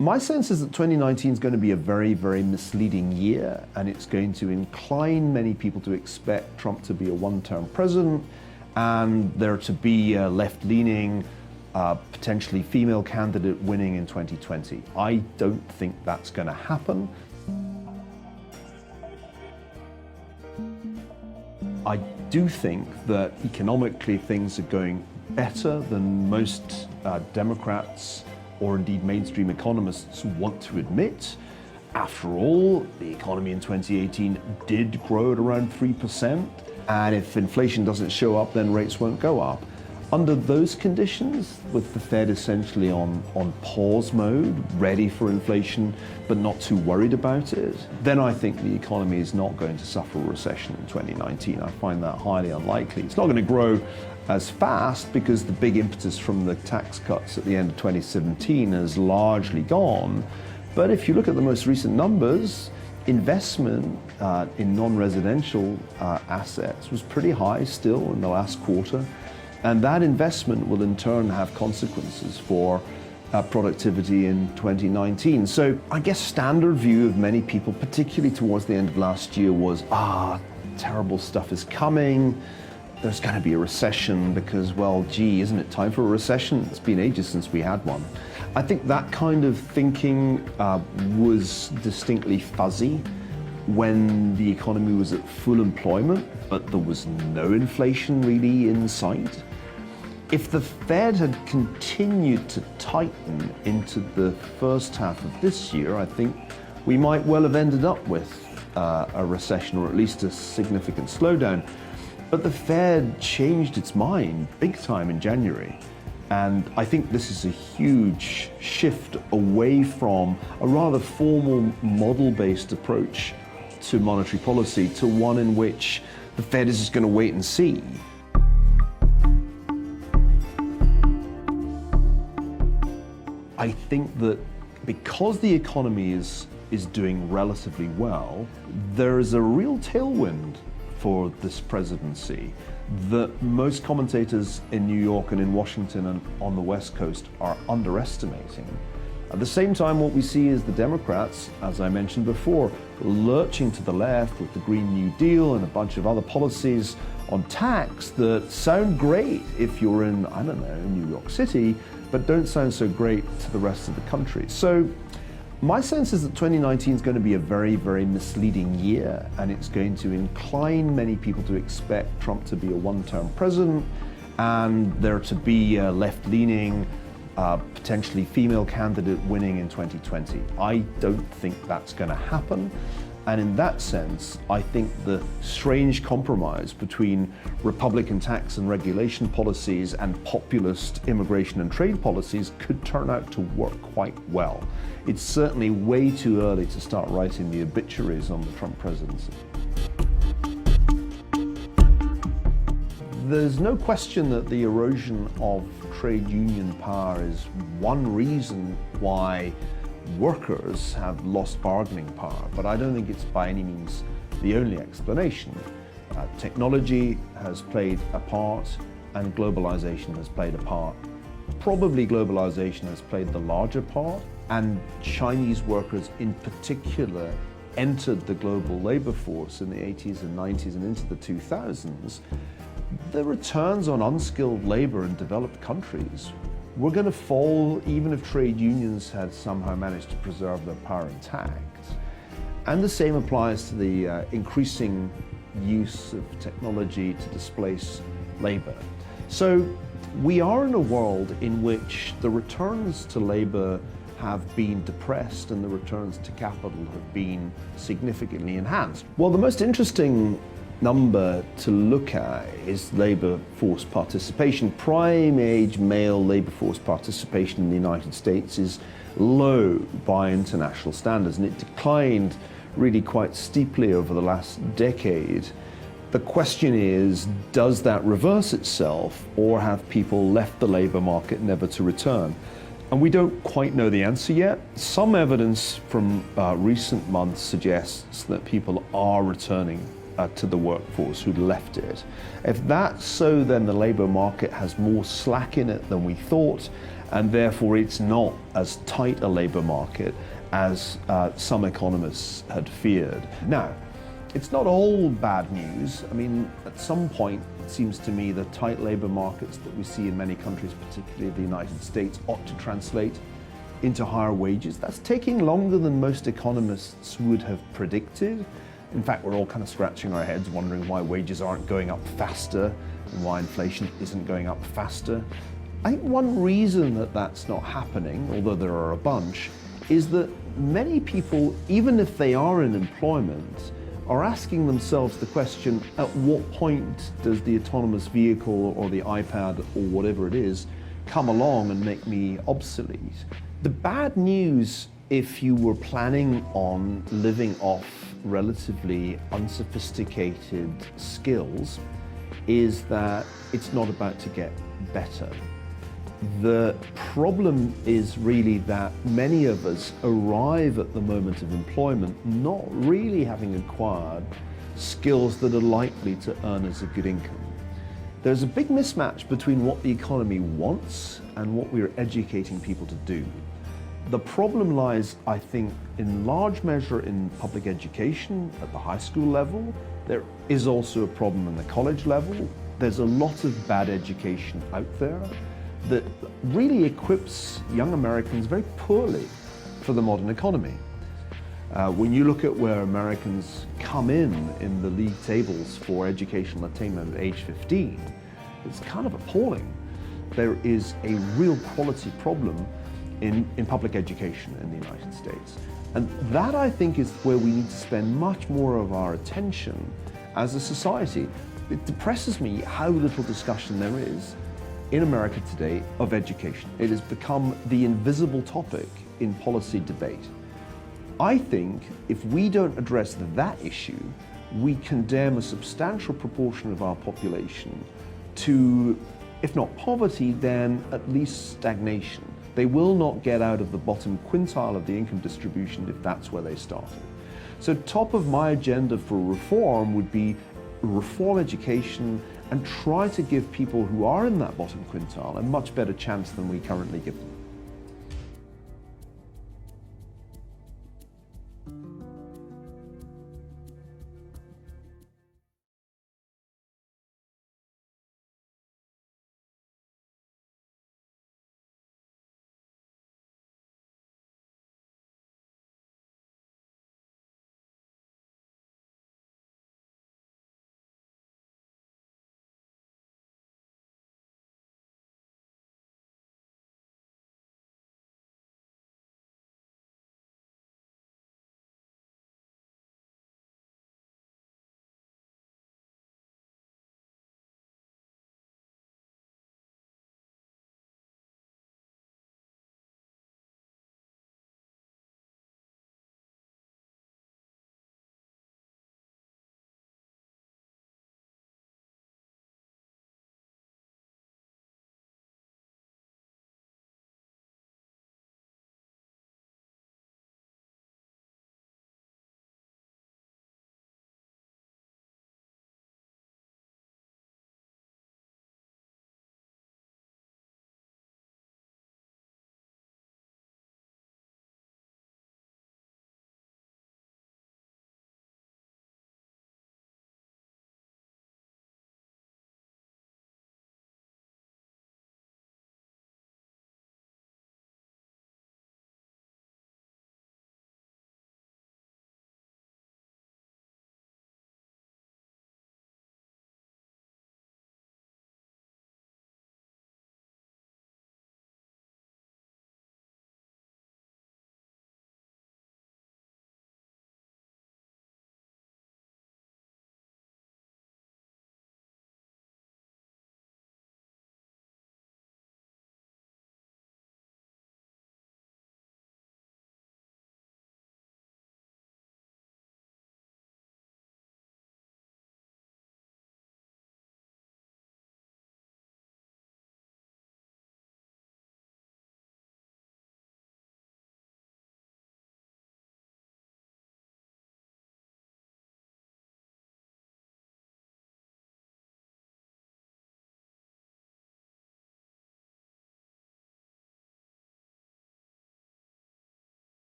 My sense is that 2019 is going to be a very, very misleading year, and it's going to incline many people to expect Trump to be a one-term president and there to be a left-leaning, potentially female candidate winning in 2020. I don't think that's going to happen. I do think that economically things are going better than most Democrats or indeed mainstream economists want to admit. After all, the economy in 2018 did grow at around 3%, and if inflation doesn't show up, then rates won't go up. Under those conditions, with the Fed essentially on pause mode, ready for inflation, but not too worried about it, then I think the economy is not going to suffer a recession in 2019. I find that highly unlikely. It's not going to grow as fast because the big impetus from the tax cuts at the end of 2017 has largely gone. But if you look at the most recent numbers, investment in non-residential assets was pretty high still in the last quarter. And that investment will in turn have consequences for productivity in 2019. So I guess standard view of many people, particularly towards the end of last year, was, terrible stuff is coming. There's going to be a recession because, well, gee, isn't it time for a recession? It's been ages since we had one. I think that kind of thinking was distinctly fuzzy when the economy was at full employment, but there was no inflation really in sight. If the Fed had continued to tighten into the first half of this year, I think we might well have ended up with a recession, or at least a significant slowdown. But the Fed changed its mind big time in January. And I think this is a huge shift away from a rather formal model-based approach to monetary policy to one in which the Fed is just going to wait and see. I think that because the economy is doing relatively well, there is a real tailwind for this presidency that most commentators in New York and in Washington and on the West Coast are underestimating. At the same time, what we see is the Democrats, as I mentioned before, lurching to the left with the Green New Deal and a bunch of other policies on tax that sound great if you're in, I don't know, New York City, but don't sound so great to the rest of the country. So my sense is that 2019 is going to be a very, very misleading year, and it's going to incline many people to expect Trump to be a one-term president and there to be a left-leaning, potentially female candidate winning in 2020. I don't think that's going to happen. And in that sense, I think the strange compromise between Republican tax and regulation policies and populist immigration and trade policies could turn out to work quite well. It's certainly way too early to start writing the obituaries on the Trump presidency. There's no question that the erosion of trade union power is one reason why workers have lost bargaining power, but I don't think it's by any means the only explanation. Technology has played a part and globalization has played a part. Probably globalization has played the larger part, and Chinese workers in particular entered the global labor force in the 80s and 90s and into the 2000s. The returns on unskilled labor in developed countries were going to fall even if trade unions had somehow managed to preserve their power intact. And the same applies to the increasing use of technology to displace labor. So we are in a world in which the returns to labor have been depressed and the returns to capital have been significantly enhanced. Well, the most interesting number to look at is labor force participation. Prime age male labor force participation in the United States is low by international standards, and it declined really quite steeply over the last decade. The question is, does that reverse itself, or have people left the labor market never to return? And we don't quite know the answer yet. Some evidence from recent months suggests that people are returning to the workforce who'd left it. If that's so, then the labour market has more slack in it than we thought, and therefore it's not as tight a labour market as some economists had feared. Now, it's not all bad news. I mean, at some point, it seems to me the tight labour markets that we see in many countries, particularly the United States, ought to translate into higher wages. That's taking longer than most economists would have predicted. In fact, we're all kind of scratching our heads wondering why wages aren't going up faster and why inflation isn't going up faster. I think one reason that that's not happening, although there are a bunch, is that many people, even if they are in employment, are asking themselves the question, at what point does the autonomous vehicle or the iPad or whatever it is come along and make me obsolete? The bad news, if you were planning on living off relatively unsophisticated skills, is that it's not about to get better. The problem is really that many of us arrive at the moment of employment not really having acquired skills that are likely to earn us a good income. There's a big mismatch between what the economy wants and what we're educating people to do. The problem lies, I think, in large measure in public education at the high school level. There is also a problem in the college level. There's a lot of bad education out there that really equips young Americans very poorly for the modern economy. When you look at where Americans come in the league tables for educational attainment at age 15, it's kind of appalling. There is a real quality problem in public education in the United States. And that, I think, is where we need to spend much more of our attention as a society. It depresses me how little discussion there is in America today of education. It has become the invisible topic in policy debate. I think if we don't address that issue, we condemn a substantial proportion of our population to, if not poverty, then at least stagnation. They will not get out of the bottom quintile of the income distribution if that's where they started. So top of my agenda for reform would be reform education and try to give people who are in that bottom quintile a much better chance than we currently give them.